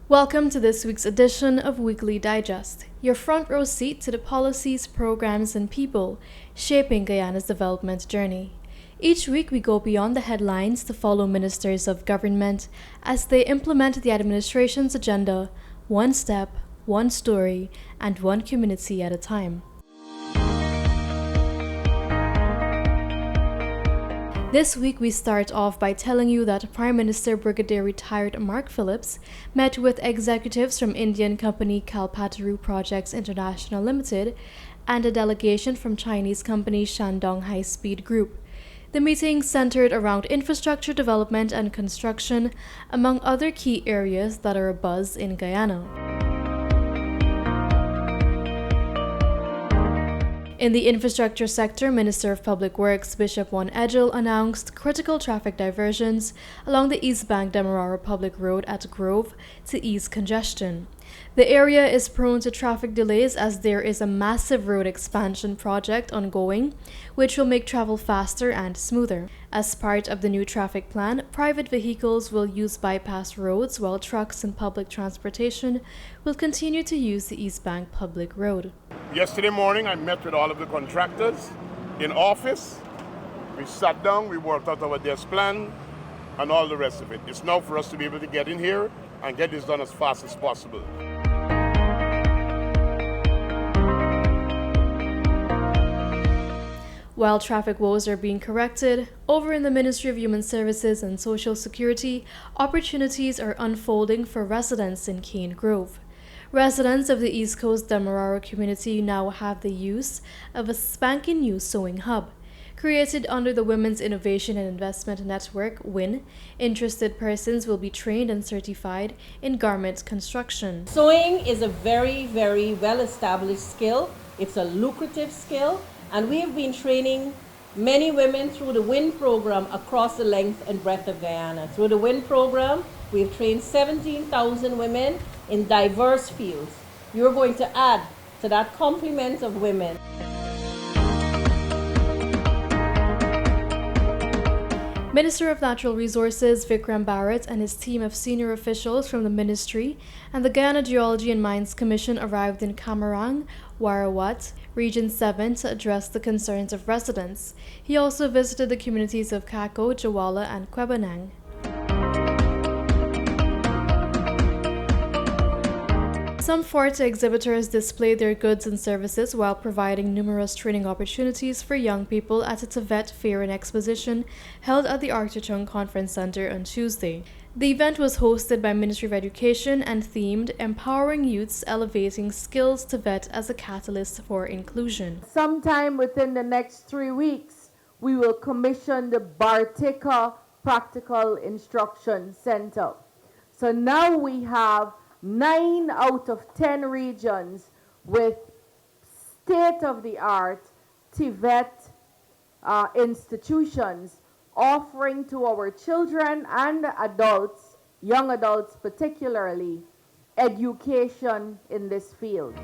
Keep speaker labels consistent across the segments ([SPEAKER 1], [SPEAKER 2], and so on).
[SPEAKER 1] Welcome to this week's edition of Weekly Digest, your front row seat to the policies, programs, and people shaping Guyana's development journey. Each week, we go beyond the headlines to follow ministers of government as they implement the administration's agenda, one step, one story, and one community at a time. This week, we start off by telling you that Prime Minister Brigadier Retired Mark Phillips met with executives from Indian company Kalpataru Projects International Limited and a delegation from Chinese company Shandong High Speed Group. The meeting centered around infrastructure development and construction, among other key areas that are abuzz in Guyana. In the infrastructure sector, Minister of Public Works Bishop Juan Edgell announced critical traffic diversions along the East Bank Demerara Public Road at Grove to ease congestion. The area is prone to traffic delays as there is a massive road expansion project ongoing, which will make travel faster and smoother. As part of the new traffic plan, private vehicles will use bypass roads while trucks and public transportation will continue to use the East Bank Public Road.
[SPEAKER 2] Yesterday morning, I met with all of the contractors in office. We sat down, we worked out our desk plan, and all the rest of it. It's now for us to be able to get in here and get this done as fast as possible.
[SPEAKER 1] While traffic woes are being corrected, over in the Ministry of Human Services and Social Security, opportunities are unfolding for residents in Cane Grove. Residents of the East Coast Demerara community now have the use of a spanking new sewing hub. Created under the Women's Innovation and Investment Network, WIN, interested persons will be trained and certified in garment construction.
[SPEAKER 3] Sewing is a very, very well-established skill. It's a lucrative skill, and we have been training many women through the WIN program across the length and breadth of Guyana. Through the WIN program, we've trained 17,000 women in diverse fields. You're going to add to that complement of women.
[SPEAKER 1] Minister of Natural Resources Vikram Barrett and his team of senior officials from the ministry and the Guyana Geology and Mines Commission arrived in Camarang, Warawat, Region 7 to address the concerns of residents. He also visited the communities of Kako, Jawala, and Kwebanang. Some Forte exhibitors displayed their goods and services while providing numerous training opportunities for young people at a TVET fair and exposition held at the Arctichung Conference Center on Tuesday. The event was hosted by Ministry of Education and themed Empowering Youths Elevating Skills TVET as a Catalyst for Inclusion.
[SPEAKER 4] Sometime within the next 3 weeks, we will commission the Bartica Practical Instruction Center. So now we have 9 out of 10 regions with state-of-the-art TVET institutions offering to our children and adults, young adults particularly, education in this field.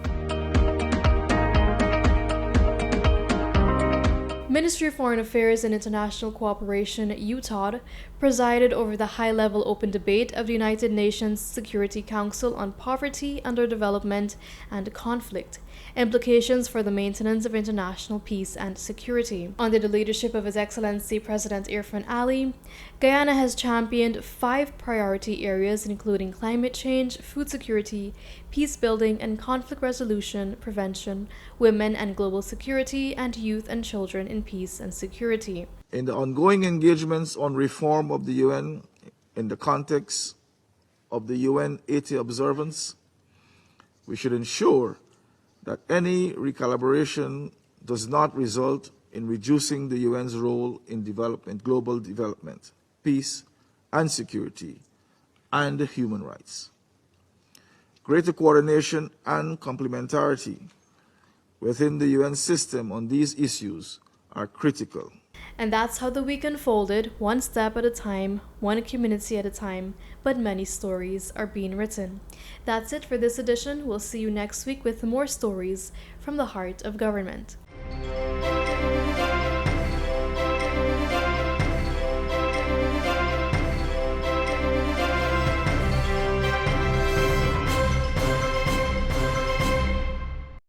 [SPEAKER 1] Ministry of Foreign Affairs and International Cooperation, UTOD, presided over the high-level open debate of the United Nations Security Council on Poverty, Underdevelopment, and Conflict, implications for the maintenance of international peace and security. Under the leadership of His Excellency President Irfan Ali, Guyana has championed 5 priority areas including climate change, food security, peace building and conflict resolution, prevention, women and global security, and youth and children in peace and security.
[SPEAKER 5] In the ongoing engagements on reform of the UN in the context of the UN 80 observance, we should ensure that any recalibration does not result in reducing the UN's role in development, global development, peace and security, and human rights. Greater coordination and complementarity within the UN system on these issues are critical.
[SPEAKER 1] And that's how the week unfolded, one step at a time, one community at a time, but many stories are being written. That's it for this edition. We'll see you next week with more stories from the heart of government.